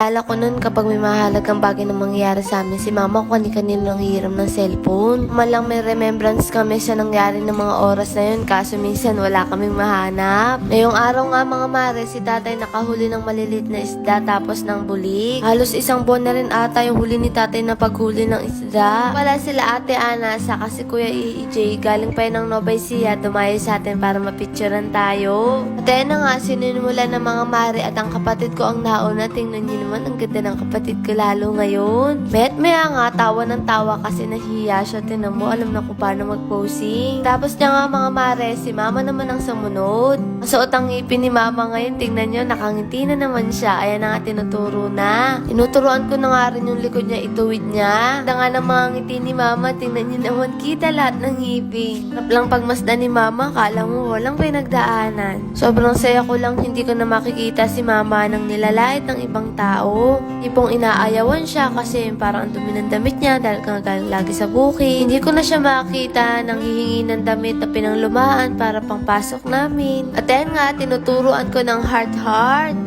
Alala ko nun kapag may mahalagang bagay na mangyayari sa amin, si mama ko kani-kanino nang hihiram ng cellphone. Malang may remembrance kami sa nangyari ng mga oras na yun, kaso minsan wala kaming mahanap. Ngayong araw nga mga mare, si tatay nakahuli ng malilit na isda tapos ng bulik. Halos isang buwan na rin ata yung huli ni tatay na paghuli ng isda. Wala sila ate Ana, saka si kuya EJ, galing pa yun ng Nobay Ecija, dumayo sa atin para mapicturean tayo. At ayun na nga, sinunimula ng mga mare at ang kapatid ko ang nauna. Tingnan niyo naman, ang ganda ng kapatid ko lalo ngayon. Maya nga, tawa ng tawa kasi nahihiya siya. Tinan mo, alam na kung paano mag-posing. Tapos niya nga mga mare, si mama naman ang sumunod. Masuot ang ngipin ni mama ngayon. Tingnan niyo, nakangiti na naman siya. Ayan na nga, tinuturo na. Tinuturuan ko na nga rin yung likod niya, ituwid niya. Tanga ng mga ngiti ni mama, tingnan niyo naman, kita lahat ng ngipin. Naplang pagmasdan ni mama, kala mo walang pinagdaanan. Sobrang saya ko lang, hindi ko na makikita si mama nang nilalait ng ibang tao. Ipong inaayawan siya kasi parang ang dumi ng damit niya dahil galing lagi sa bukid. Hindi ko na siya makita nang hihingi ng damit na pinanglumaan para pangpasok namin. At yan nga, tinuturuan ko ng heart.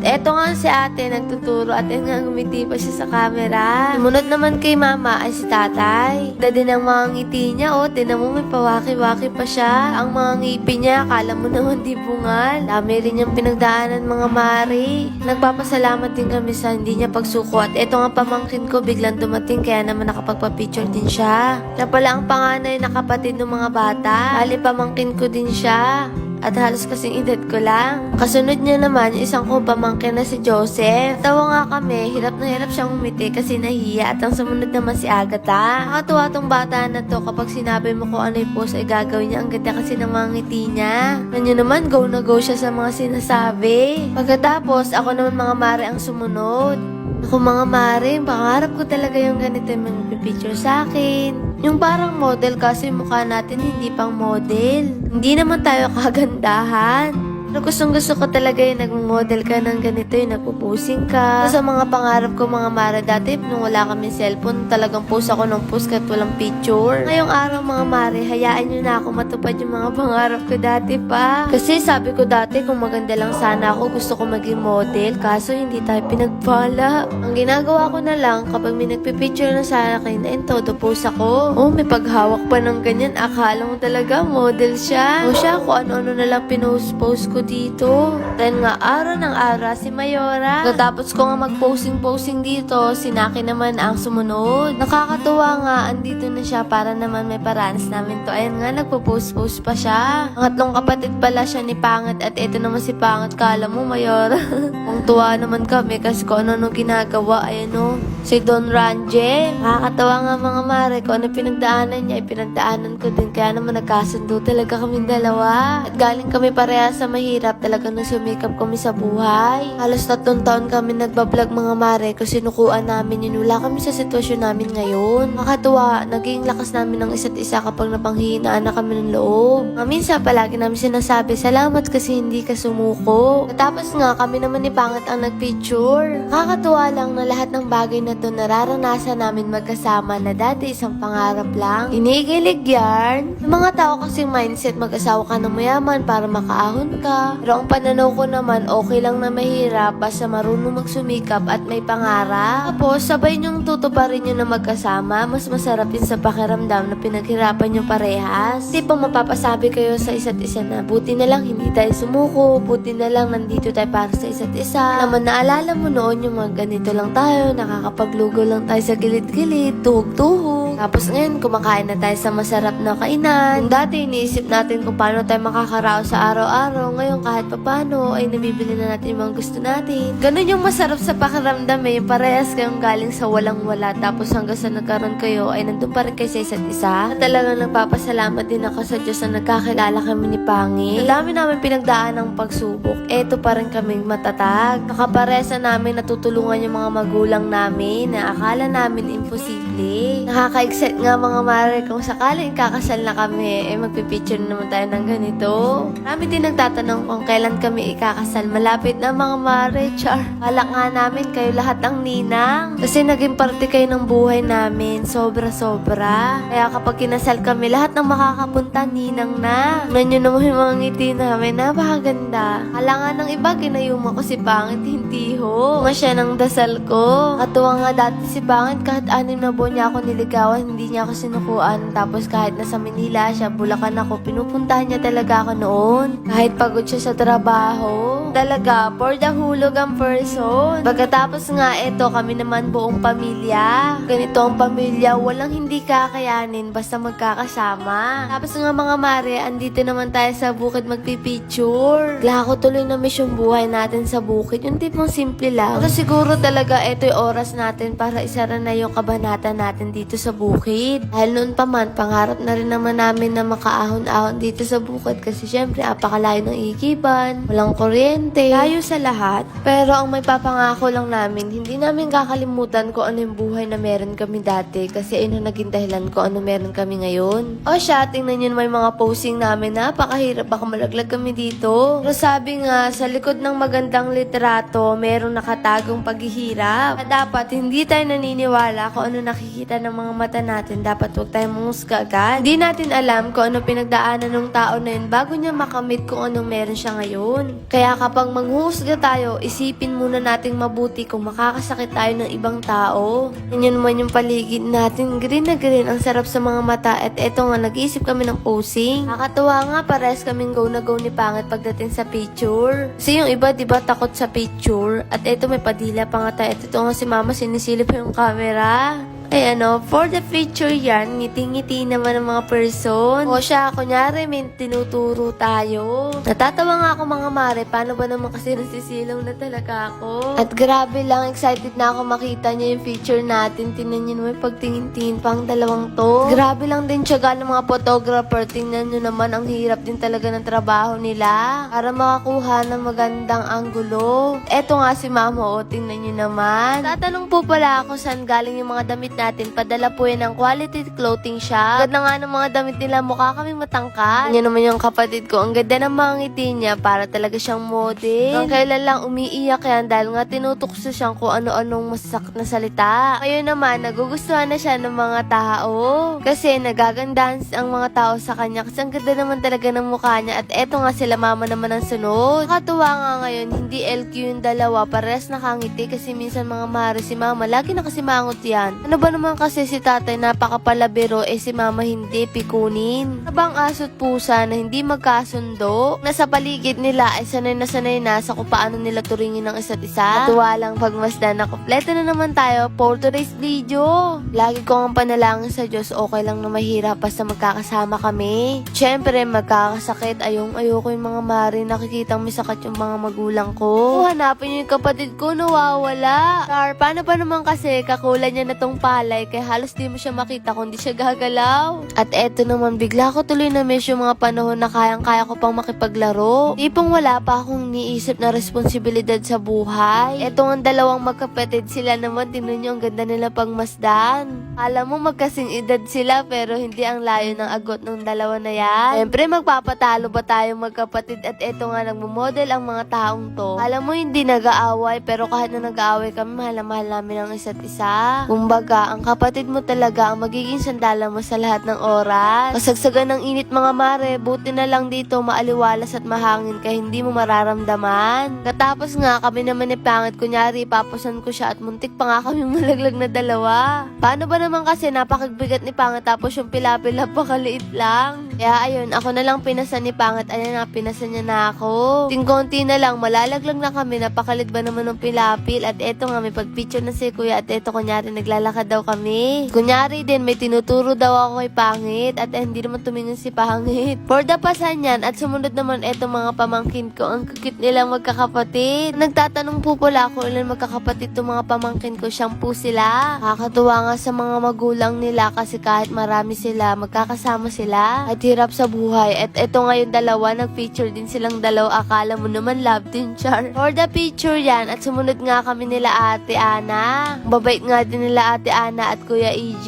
Eto nga si ate nagtuturo at yan nga ngumiti pa siya sa camera. Sumunod naman kay mama ay si tatay. Ganda din ang mga ngiti niya, oh. Tinan mo, may pawaki-waki pa siya. Ang mga ngipin niya, akala mo naman di bungal. Dami rin yung pinagdaanan mga mari. Nagpapasalamat din kami sa hindi niya pagsuko. At eto nga pamangkin ko, biglang dumating kaya naman nakapagpa-picture din siya. Siya pala ang panganay na kapatid ng mga bata. Bali, pamangkin ko din siya. At halos kasing edad ko lang. Kasunod niya naman, isang ko pamangkin na si Joseph. Tawa nga kami, hirap na hirap siyang umiti kasi nahiya. At ang sumunod naman si Agatha. Nakatuwa tong bata na to, kapag sinabi mo kung ano yung post ay gagawin niya. Ang ganda kasi ng mga ngiti niya. Ganyan naman, go na go siya sa mga sinasabi. Pagkatapos, ako naman mga mare ang sumunod. Ako mga mare, pangarap ko talaga yung ganito yung magpipicture sa akin. Yung parang model kasi mukha natin hindi pang model. Hindi naman tayo kagandahan. Pero gustong-gusto ko talaga yung nag-model ka ng ganito, yung nagpo-posing ka. Sa mga pangarap ko mga mare dati, nung wala kami cellphone, talagang post ako ng post kahit walang picture. Ngayong araw mga mare, hayaan nyo na ako matupad yung mga pangarap ko dati pa. Kasi sabi ko dati, kung maganda lang sana ako, gusto ko maging model. Kaso hindi tayo pinagpala. Ang ginagawa ko na lang, kapag may nagpipicture na sa akin, ayun, todo post ako. Oh, may paghawak pa ng ganyan. Akala mo talaga model siya. O siya, kung ano-ano na lang pinost-post ko dito. Then nga, araw ng araw, si Mayora. Katapos ko nga mag-posing-posing dito, si Naki naman ang sumunod. Nakakatuwa nga, andito na siya para naman may paranas namin to. Ayan nga, nagpo-post-post pa siya. Ang tatlong kapatid pala siya ni Pangat at ito naman si Pangat. Kala mo, Mayora. Ang tuwa naman kami kasi kung ano ginagawa. Ayan o, si Don Ranje. Nakakatawa nga mga mare, kung ano pinagdaanan niya, pinagdaanan ko din. Kaya naman nagkasundo talaga kami dalawa. At galing kami pareha sa mahirap, talaga nang sumikap kami sa buhay. Halos 3 taon kami nagbablog mga mare kasi sinukuan namin yun. Wala kami sa sitwasyon namin ngayon. Nakakatuwa, naging lakas namin ng isa't isa kapag napanghihinaan na kami ng loob. Minsan palagi namin sinasabi, salamat kasi hindi ka sumuko. Tapos nga, kami naman ni Pangat ang nagpicture. Nakakatuwa lang na lahat ng bagay na to nararanasan namin magkasama na dati isang pangarap lang. Inigilig yarn. Yung mga tao kasing mindset, mag-asawa ka ng mayaman para makaahon ka. Pero ang pananaw ko naman, okay lang na mahirap basta marunong magsumikap at may pangarap. Tapos, sabay niyong tutuparin nyo na magkasama. Mas masarap yun sa pakiramdam na pinaghirapan nyo parehas. Di pa mapapasabi kayo sa isa't isa na buti na lang hindi tayo sumuko, buti na lang nandito tayo para sa isa't isa. Naman naalala mo noon yung mga ganito lang tayo, nakakapaglugo lang tayo sa gilid-gilid, tuhog-tuhog. Tapos ngayon, kumakain na tayo sa masarap na kainan. Kung dati iniisip natin kung paano tayo makakaraos sa araw-araw, ngayon kahit papano ay nabibili na natin yung mga gusto natin. Ganun yung masarap sa pakiramdam eh, yung parehas kayong galing sa walang-wala tapos hanggang sa nagkaroon kayo ay nandun pa rin kayo sa isa't isa. At talagang nagpapasalamat din ako sa Diyos na nagkakilala kami ni Pangi. Sa dami namin pinagdaan ng pagsubok, eto pa rin kaming matatag. Nakaparesa namin natutulungan yung mga magulang namin na akala namin imposible. Nakaka-excite nga mga mare kung sakaling kakasal na kami, magpipicture na naman tayo ng ganito. Marami din nagtatanong kung kailan kami ikakasal. Malapit na mga mare, char. Balak nga namin kayo lahat ang ninang. Kasi naging parte kayo ng buhay namin. Sobra-sobra. Kaya kapag kinasal kami, lahat ng makakapunta, ninang na. Tignan nyo naman yung mga ngiti namin. Napakaganda. Kala nga ng iba, kinayuma ko si Pangit, hindi ho. Nga siya ng dasal ko. Katuwa nga dati si Pangit, kahit 6 na buwan niya ako niligawan, hindi niya ako sinukuan. Tapos kahit nasa Manila siya, Bulacan ako, pinupuntahan niya talaga ako noon. Kahit pagod siya sa trabaho. Talaga, for the hulog ang person. Pagkatapos nga, eto kami naman buong pamilya. Ganito ang pamilya, walang hindi kakayanin basta magkakasama. Tapos nga mga mare, andito naman tayo sa bukid magpipicture. Kaya ako tuloy na miss yung buhay natin sa bukid. Yung tipong simple lang. Pero siguro talaga ito yung oras natin para isara na yung kabanata natin dito sa bukid. Dahil noon pa man, pangarap na rin naman namin na makaahon-ahon dito sa bukid kasi syempre apakalayo ng ikiban, walang kuryente, layo sa lahat. Pero ang may papangako lang namin, hindi namin kakalimutan kung ano yung buhay na meron kami dati kasi ayun ang naging dahilan ko ano meron kami ngayon. O siya, tingnan nyo may mga posing namin, napakahirap, baka malaglag kami dito. Pero sabi nga, sa likod ng magandang litrato, merong nakatagong paghihirap. At dapat hindi tayo naniniwala kung ano nakikita ng mga mata natin. Dapat huwag tayong manghusga agad. Hindi natin alam kung ano pinagdaanan ng tao na yun bago niya makamit kung anong meron siya ngayon. Kaya kapag manghusga tayo, isipin muna nating mabuti kung makakasakit tayo ng ibang tao. Yan naman yung paligid natin. Green na green. Ang sarap sa mga mata. At eto nga, nag-iisip kami ng posing. Nakakatuwa nga, pares kaming go na go ni Pangit pagdating sa picture. Kasi yung iba, diba, takot sa picture. At eto, may padila pa nga tayo. Ito nga si Mama, sinisilip yung camera. Ay for the picture yan, ngiti-ngiti naman ang mga person. O siya, kunyari, may tinuturo tayo. Natatawa nga ako mga mare, paano ba naman kasi nasisilaw na talaga ako? At grabe lang, excited na ako makita niya yung picture natin. Tingnan niyo naman pagtingin-tingin pang dalawang to. Grabe lang din tiyaga ng mga photographer. Tingnan niyo naman, ang hirap din talaga ng trabaho nila para makakuha ng magandang anggulo. Eto nga si Mama, o tingnan niyo naman. Tatanong po pala ako saan galing yung mga damit natin, padala po yan ng quality clothing shop. Ganda nga ng mga damit nila, mukha kaming matangkad. Yan naman yung kapatid ko, ang ganda ng mga ngiti niya, para talaga siyang model. Ang kailan lang umiiyak yan dahil nga tinutukso siyang kung ano-anong masasakit na salita. Ngayon naman, nagugustuhan na siya ng mga tao. Kasi nagagandahan ang mga tao sa kanya kasi ang ganda naman talaga ng mukha niya. At eto nga sila Mama naman ang sunod. Nakatuwa nga ngayon, hindi LQ yung dalawa, parehas nakangiti kasi minsan mga mare si Mama, lagi nakasimangot yan. Ano ba naman kasi si tatay napakapalabiro, si Mama hindi, pikunin. Habang aso't pusa na hindi magkasundo, nasa paligid nila ay sanay na sa kung paano nila turingin ng isa't isa. Natuwa lang pagmasdan na kompleto na naman tayo for today's video. Lagi ko ang panalangin sa Diyos, okay lang na mahirap basta magkakasama kami. Siyempre magkakasakit, ayoko yung mga mari, nakikitang may sakit yung mga magulang ko. Hanapin yung kapatid ko, nawawala. Paano pa naman kasi kakulan niya na tong palay kaya halos di mo siya makita kung di siya gagalaw. At eto naman, bigla ko tuloy na miss yung mga panahon na kayang-kaya ko pang makipaglaro. Tipong wala pa akong niisip na responsibilidad sa buhay. Eto ang dalawang magkapatid, sila naman, tingnan nyo ang ganda nila pagmasdan. Alam mo magkasing edad sila pero hindi ang layo ng agot ng dalawa na yan. Siyempre magpapatalo ba tayong magkapatid? At eto nga, nagmumodel ang mga taong to. Alam mo hindi nag-aaway pero kahit na nag-aaway kami, mahal na mahal namin ang isa't isa. Kumbaga, ang kapatid mo talaga ang magiging sandala mo sa lahat ng oras. Kasagsagan ng init mga mare, buti na lang dito maaliwalas at mahangin kaya hindi mo mararamdaman. Katapos nga kami naman ni Pangit, kunyari papusan ko siya at muntik pa nga kami malaglag na dalawa. Paano ba naman kasi napakagbigat ni Pangit tapos yung pilapil napakaliit lang. Kaya ayun, ako na lang pinasan ni Pangit, ayan na, pinasan niya na ako. Ting-konti na lang, malalaglag na kami, napakalit ba naman ng pilapil. At eto nga, may pagpicture na si Kuya at eto kunyari naglalakad daw kami. Kunyari din, may tinuturo daw ako kay Pangit at hindi naman tumingin si Pangit. For the pasan yan at sumunod naman eto mga pamangkin ko, ang kukit nilang magkakapatid. Nagtatanong po pala ako ilan magkakapatid itong mga pamangkin ko, 10 sila. Nakakatuwa nga sa mga magulang nila kasi kahit marami sila, magkakasama sila. At hirap sa buhay. At eto ngayon dalawa, nag-feature din silang dalawa. Akala mo naman love team, char. For the picture yan, at sumunod nga kami nila Ate Ana. Babait nga din nila Ate Ana at Kuya EJ.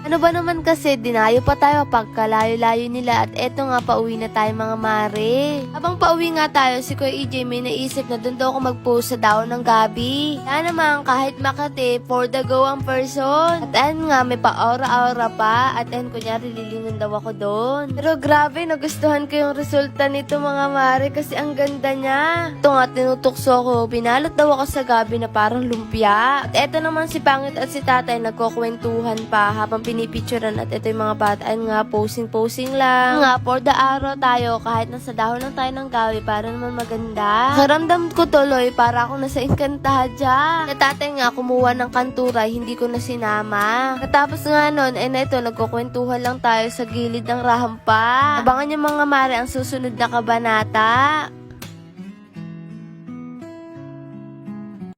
Ano ba naman kasi, dinayo pa tayo pagkalayo-layo nila. At eto nga, pauwi na tayo mga mare. Habang pauwi nga tayo, si Kuya EJ may naisip na doon daw ako mag-post sa daon ng gabi. Kaya naman, kahit Makati, for the go ang person. At ayun nga, may pa-aura-aura pa. At ayun, kunyari, lilingon daw ako doon. Pero grabe, nagustuhan ko yung resulta nito mga mare kasi ang ganda niya. Ito nga, tinutukso ako. Binalot daw ako sa gabi na parang lumpia. At eto naman si Pangit at si Tatay nagkukwentuhan pa habang pinipicturan. At ito yung mga bata. Ayun nga, posing-posing lang. Nga, for the araw tayo, kahit nasa dahon lang tayo ng gawi, para naman maganda. Karamdam ko tuloy, para ako nasa Encantadia. Na Tatay nga, kumuha ng kanturay, hindi ko na sinama. Katapos nga nun, na ito, nagkukwentuhan lang tayo sa gilid ng rampa. Abangan yung mga mare ang susunod na kabanata.